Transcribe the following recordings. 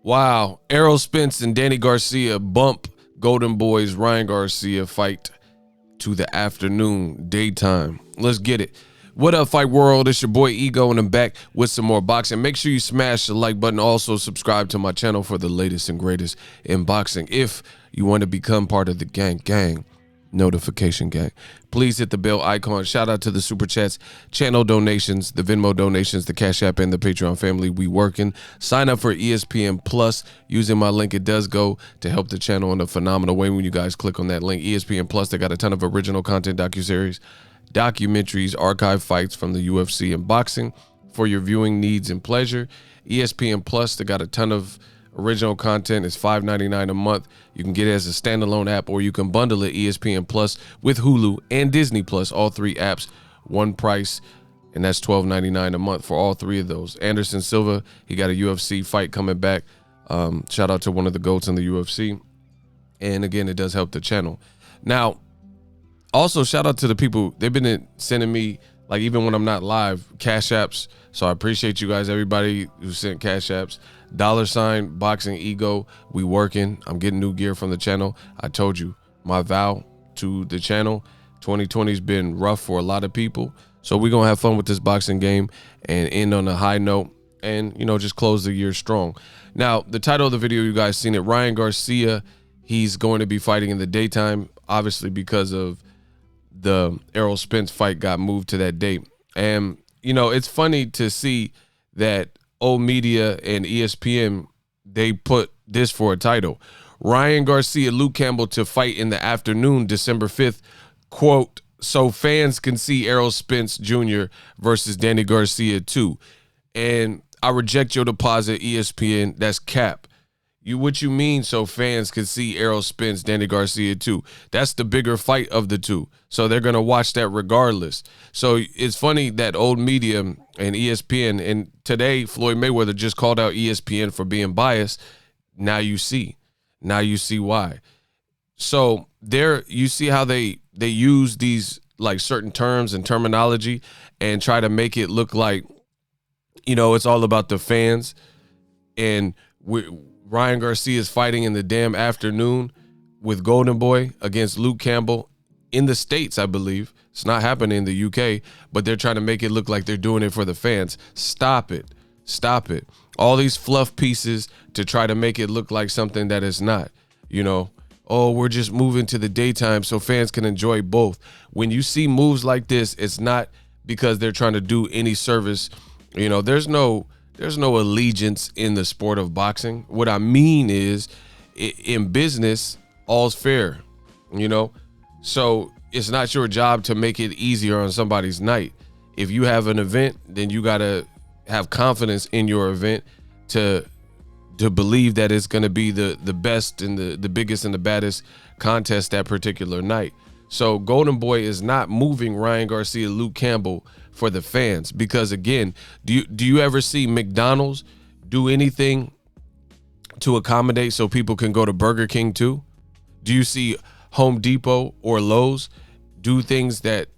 Wow. Errol Spence and Danny Garcia bump Golden Boy's Ryan Garcia fight to the afternoon, daytime. Let's get it. What up, Fight World? It's your boy Ego, and I'm back with some more boxing. Make sure you smash the like button. Also, subscribe to my channel for the latest and greatest in boxing. If you want to become part of the gang, notification gang, please hit the bell icon. Shout out to the super chats, channel donations, the Venmo donations, the Cash App, and the Patreon family. We working. Sign up for ESPN Plus using my link. It does go to help the channel in a phenomenal way when you guys click on that link. ESPN Plus, they got a ton of original content, docuseries, documentaries, archive fights from the UFC and boxing for your viewing needs and pleasure. ESPN Plus, they got a ton of original content. It's $5.99 a month. You can get it as a standalone app, or you can bundle it, ESPN Plus, with Hulu and Disney Plus, all three apps, one price, and that's $12.99 a month for all three of those. Anderson Silva, he got a UFC fight coming back. Shout out to one of the GOATs in the UFC. And again, it does help the channel. Now, also, shout out to the people. They've been sending me, like, even when I'm not live, cash apps. So I appreciate you guys, everybody who sent cash apps. $ Boxingego. We working. I'm getting new gear from the channel. I told you, my vow to the channel, 2020 has been rough for a lot of people. So we're going to have fun with this boxing game and end on a high note and, you know, just close the year strong. Now, the title of the video, you guys seen it. Ryan Garcia, he's going to be fighting in the daytime, obviously because of the Errol Spence fight got moved to that date. And, you know, it's funny to see that old media and ESPN, they put this for a title. Ryan Garcia, Luke Campbell to fight in the afternoon, December 5th, quote, so fans can see Errol Spence Jr. versus Danny Garcia too. And I reject your deposit, ESPN. That's cap. What you mean so fans can see Errol Spence, Danny Garcia too? That's the bigger fight of the two. So they're going to watch that regardless. So it's funny that old media and ESPN, and today Floyd Mayweather just called out ESPN for being biased. Now you see. Now you see why. So there you see how they use these like certain terms and terminology and try to make it look like, you know, it's all about the fans. And Ryan Garcia is fighting in the damn afternoon with Golden Boy against Luke Campbell in the States, I believe. It's not happening in the UK, but they're trying to make it look like they're doing it for the fans. Stop it. Stop it. All these fluff pieces to try to make it look like something that is not, you know. Oh, we're just moving to the daytime so fans can enjoy both. When you see moves like this, it's not because they're trying to do any service. You know, there's no allegiance in the sport of boxing. What I mean is, in business, all's fair, you know? So it's not your job to make it easier on somebody's night. If you have an event, then you got to have confidence in your event to believe that it's going to be the best and the biggest and the baddest contest that particular night. So Golden Boy is not moving Ryan Garcia, Luke Campbell for the fans, because again, do you ever see McDonald's do anything to accommodate so people can go to Burger King too? Do you see Home Depot or Lowe's do things that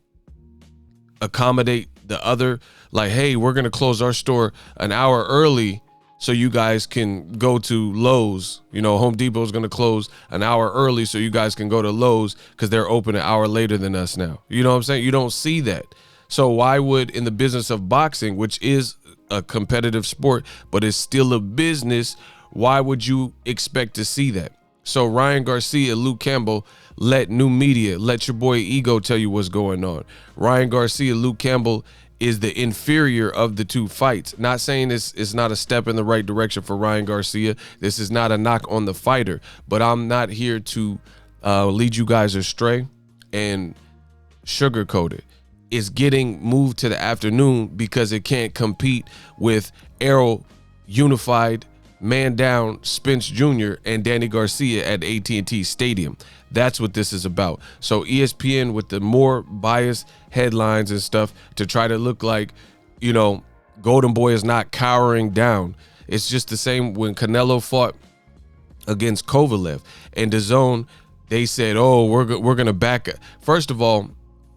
accommodate the other? Like, hey, we're going to close our store an hour early so you guys can go to Lowe's. You know, Home Depot is going to close an hour early so you guys can go to Lowe's because they're open an hour later than us now. You know what I'm saying? You don't see that. So why would, in the business of boxing, which is a competitive sport, but it's still a business, why would you expect to see that? So Ryan Garcia, Luke Campbell, let new media, let your boy Ego tell you what's going on. Ryan Garcia, Luke Campbell is the inferior of the two fights. Not saying it's not a step in the right direction for Ryan Garcia. This is not a knock on the fighter, but I'm not here to lead you guys astray and sugarcoat it. It's getting moved to the afternoon because it can't compete with Errol unified, man down, Spence Jr. and Danny Garcia at AT&T Stadium. That's what this is about. So ESPN with the more biased headlines and stuff to try to look like, you know, Golden Boy is not cowering down. It's just the same when Canelo fought against Kovalev and DAZN. They said, oh, we're going to back it. First of all,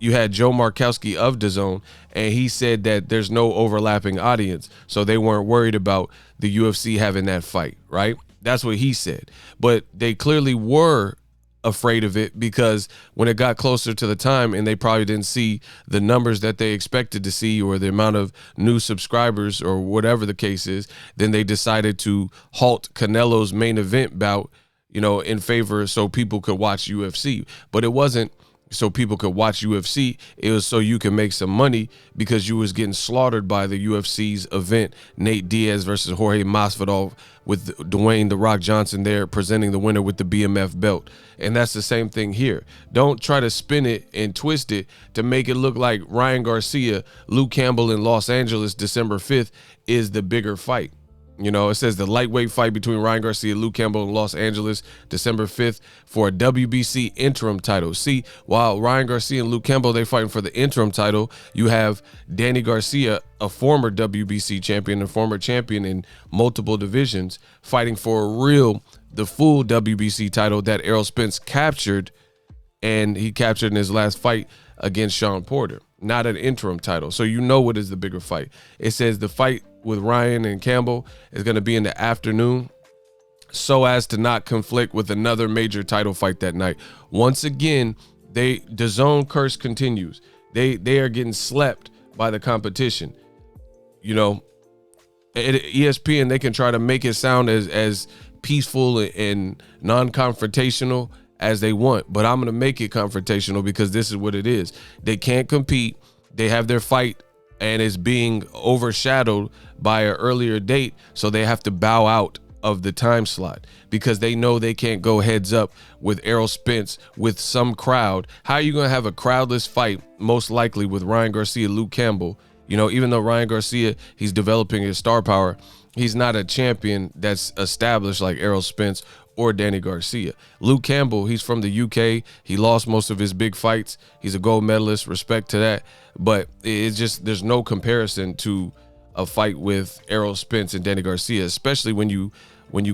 you had Joe Markowski of DAZN, and he said that there's no overlapping audience, so they weren't worried about the UFC having that fight, right? That's what he said. But they clearly were afraid of it, because when it got closer to the time and they probably didn't see the numbers that they expected to see, or the amount of new subscribers, or whatever the case is, then they decided to halt Canelo's main event bout, you know, in favor so people could watch UFC. But it wasn't so people could watch UFC, it was so you can make some money, because you was getting slaughtered by the UFC's event, Nate Diaz versus Jorge Masvidal, with Dwayne "The Rock" Johnson there presenting the winner with the BMF belt. And that's the same thing here. Don't try to spin it and twist it to make it look like Ryan Garcia, Luke Campbell in Los Angeles December 5th is the bigger fight. You know, it says the lightweight fight between Ryan Garcia and Luke Campbell in Los Angeles December 5th for a WBC interim title. See, while Ryan Garcia and Luke Campbell, they fighting for the interim title, you have Danny Garcia, a former WBC champion, a former champion in multiple divisions, fighting for the full WBC title that Errol Spence captured, and he captured in his last fight against Sean Porter, not an interim title. So you know what is the bigger fight. It says the fight with Ryan and Campbell is going to be in the afternoon, so as to not conflict with another major title fight that night. Once again, the DAZN curse continues. They are getting slept by the competition. You know, at ESPN, they can try to make it sound as peaceful and non-confrontational as they want, but I'm going to make it confrontational, because this is what it is. They can't compete. They have their fight, and it's being overshadowed by an earlier date, so they have to bow out of the time slot, because they know they can't go heads up with Errol Spence with some crowd. How are you going to have a crowdless fight, most likely, with Ryan Garcia, Luke Campbell? You know, even though Ryan Garcia, he's developing his star power, he's not a champion that's established like Errol Spence or Danny Garcia. Luke Campbell, he's from the UK. He lost most of his big fights. He's a gold medalist, respect to that. But it's just, there's no comparison to a fight with Errol Spence and Danny Garcia, especially when you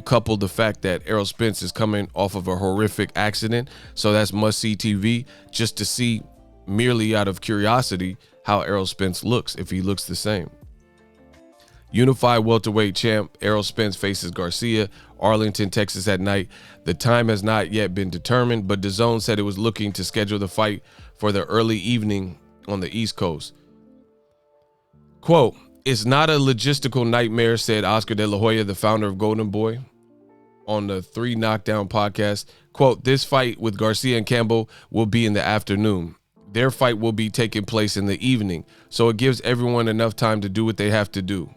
couple the fact that Errol Spence is coming off of a horrific accident. So that's must-see TV, just to see, merely out of curiosity, how Errol Spence looks, if he looks the same. Unified welterweight champ Errol Spence faces Garcia, Arlington, Texas at night. The time has not yet been determined, but DAZN said it was looking to schedule the fight for the early evening on the East Coast. Quote, "It's not a logistical nightmare," said Oscar De La Hoya, the founder of Golden Boy, on the 3 Knockdown podcast. Quote, "This fight with Garcia and Campbell will be in the afternoon. Their fight will be taking place in the evening, so it gives everyone enough time to do what they have to do.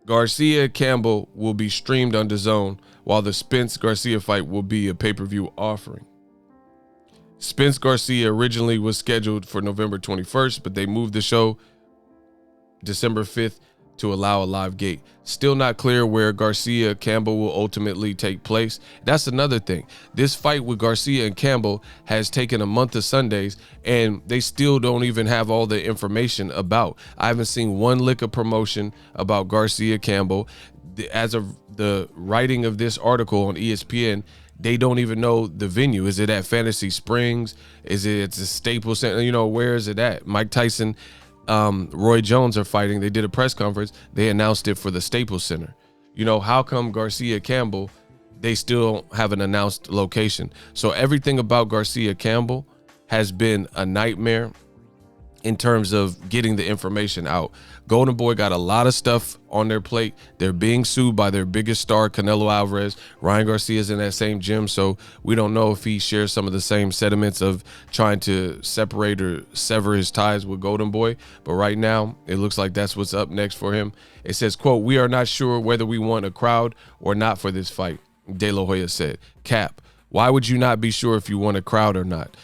Garcia Campbell will be streamed on DAZN, while the Spence Garcia fight will be a pay-per-view offering." Spence Garcia originally was scheduled for November 21st, but they moved the show December 5th to allow a live gate. Still not clear where Garcia Campbell will ultimately take place. That's another thing. This fight with Garcia and Campbell has taken a month of Sundays, and they still don't even have all the information about. I haven't seen one lick of promotion about Garcia Campbell. As of the writing of this article on ESPN, they don't even know the venue. Is it at Fantasy Springs? Is it at the Staples Center? You know, where is it at? Mike Tyson, Roy Jones are fighting. They did a press conference. They announced it for the Staples Center. You know, how come Garcia Campbell, they still haven't announced location? So everything about Garcia Campbell has been a nightmare in terms of getting the information out. Golden Boy got a lot of stuff on their plate. They're being sued by their biggest star, Canelo Alvarez. Ryan Garcia's in that same gym, so we don't know if he shares some of the same sentiments of trying to separate or sever his ties with Golden Boy. But right now, it looks like that's what's up next for him. It says, quote, "We are not sure whether we want a crowd or not for this fight," De La Hoya said. Cap, why would you not be sure if you want a crowd or not?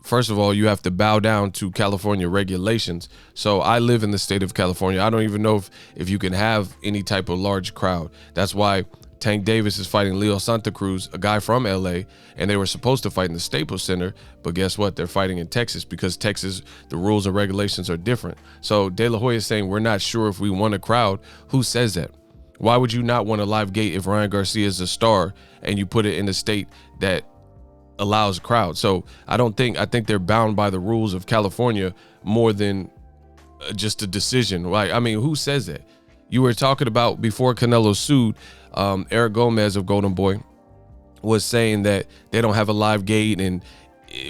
First of all, you have to bow down to California regulations. So I live in the state of California. I don't even know if you can have any type of large crowd. That's why Tank Davis is fighting Leo Santa Cruz, a guy from LA, and they were supposed to fight in the Staples Center, but guess what? They're fighting in Texas because Texas, the rules and regulations are different. So De La Hoya is saying we're not sure if we want a crowd. Who says that? Why would you not want a live gate if Ryan Garcia is a star and you put it in a state that allows a crowd. So I think they're bound by the rules of California more than just a decision. Like, I mean, who says that? You were talking about before Canelo sued, Eric Gomez of Golden Boy was saying that they don't have a live gate and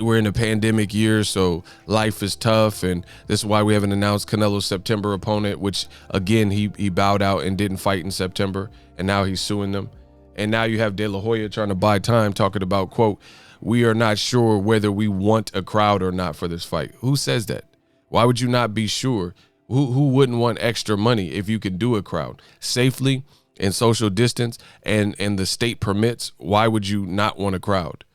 we're in a pandemic year, so life is tough, and this is why we haven't announced Canelo's September opponent, which again he bowed out and didn't fight in September, and now he's suing them. And now you have De La Hoya trying to buy time, talking about, quote, we are not sure whether we want a crowd or not for this fight. Who says that? Why would you not be sure? Who wouldn't want extra money if you could do a crowd safely and social distance and the state permits? Why would you not want a crowd?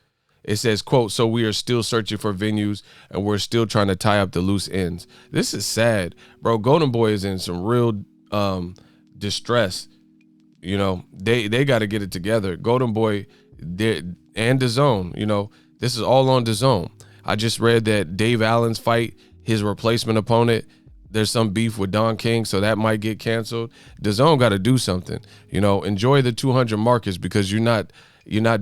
It says, quote, so we are still searching for venues and we're still trying to tie up the loose ends. This is sad, bro. Golden Boy is in some real distress. You know, they got to get it together. Golden Boy and DAZN, you know, this is all on DAZN. I just read that Dave Allen's fight, his replacement opponent, there's some beef with Don King, so that might get canceled. DAZN got to do something. You know, enjoy the 200 markets because you're not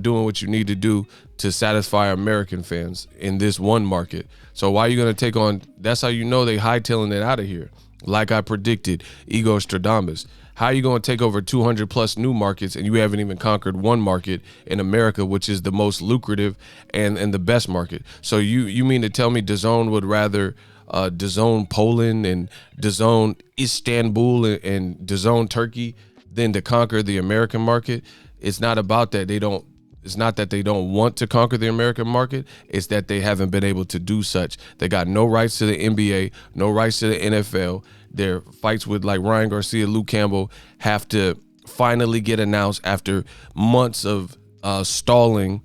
doing what you need to do to satisfy American fans in this one market. So why are you going to take on, that's how you know they hightailing it out of here. Like I predicted, Ego Stradamus. How are you going to take over 200 plus new markets and you haven't even conquered one market in America, which is the most lucrative and the best market? So you mean to tell me DAZN would rather DAZN Poland and DAZN Istanbul and DAZN Turkey than to conquer the American market? It's not about that. It's not that they don't want to conquer the American market. It's that they haven't been able to do such. They got no rights to the NBA, no rights to the NFL. Their fights with like Ryan Garcia, Luke Campbell have to finally get announced after months of stalling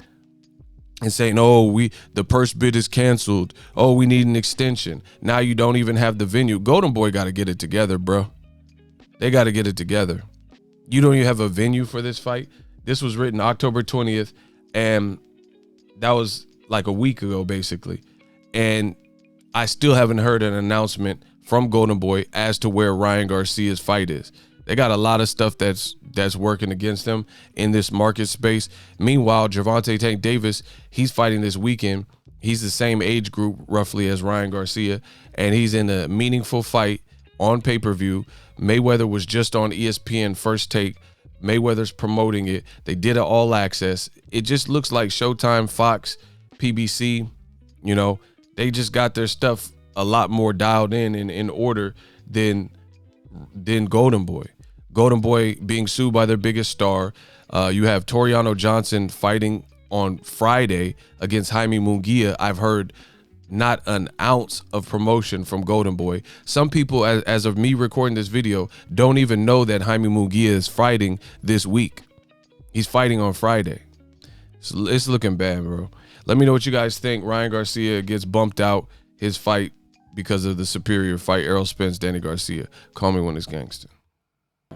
and saying, oh, the purse bid is canceled. Oh, we need an extension. Now you don't even have the venue. Golden Boy got to get it together, bro. They got to get it together. You don't even have a venue for this fight. This was written October 20th, and that was like a week ago, basically. And I still haven't heard an announcement from Golden Boy as to where Ryan Garcia's fight is. They got a lot of stuff that's working against them in this market space. Meanwhile, Gervonta Tank Davis, he's fighting this weekend. He's the same age group roughly as Ryan Garcia, and he's in a meaningful fight on pay-per-view. Mayweather was just on ESPN First Take. Mayweather's promoting it. They did an all access. It just looks like Showtime, Fox, PBC, you know, they just got their stuff a lot more dialed in order than Golden Boy. Golden Boy being sued by their biggest star. You have Toriano Johnson fighting on Friday against Jaime Munguia. I've heard not an ounce of promotion from Golden Boy. Some people, as of me recording this video, don't even know that Jaime Munguia is fighting this week. He's fighting on Friday. So it's looking bad, bro. Let me know what you guys think. Ryan Garcia gets bumped out his fight because of the superior fight. Errol Spence, Danny Garcia. Call me when it's gangster.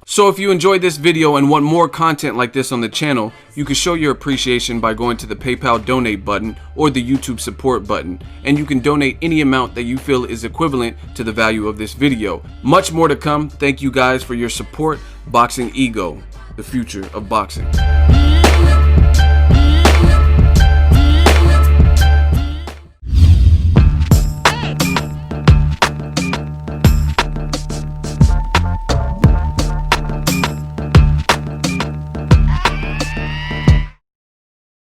So if you enjoyed this video and want more content like this on the channel, you can show your appreciation by going to the PayPal donate button or the YouTube support button, and you can donate any amount that you feel is equivalent to the value of this video. Much more to come. Thank you guys for your support. Boxingego, the future of boxing.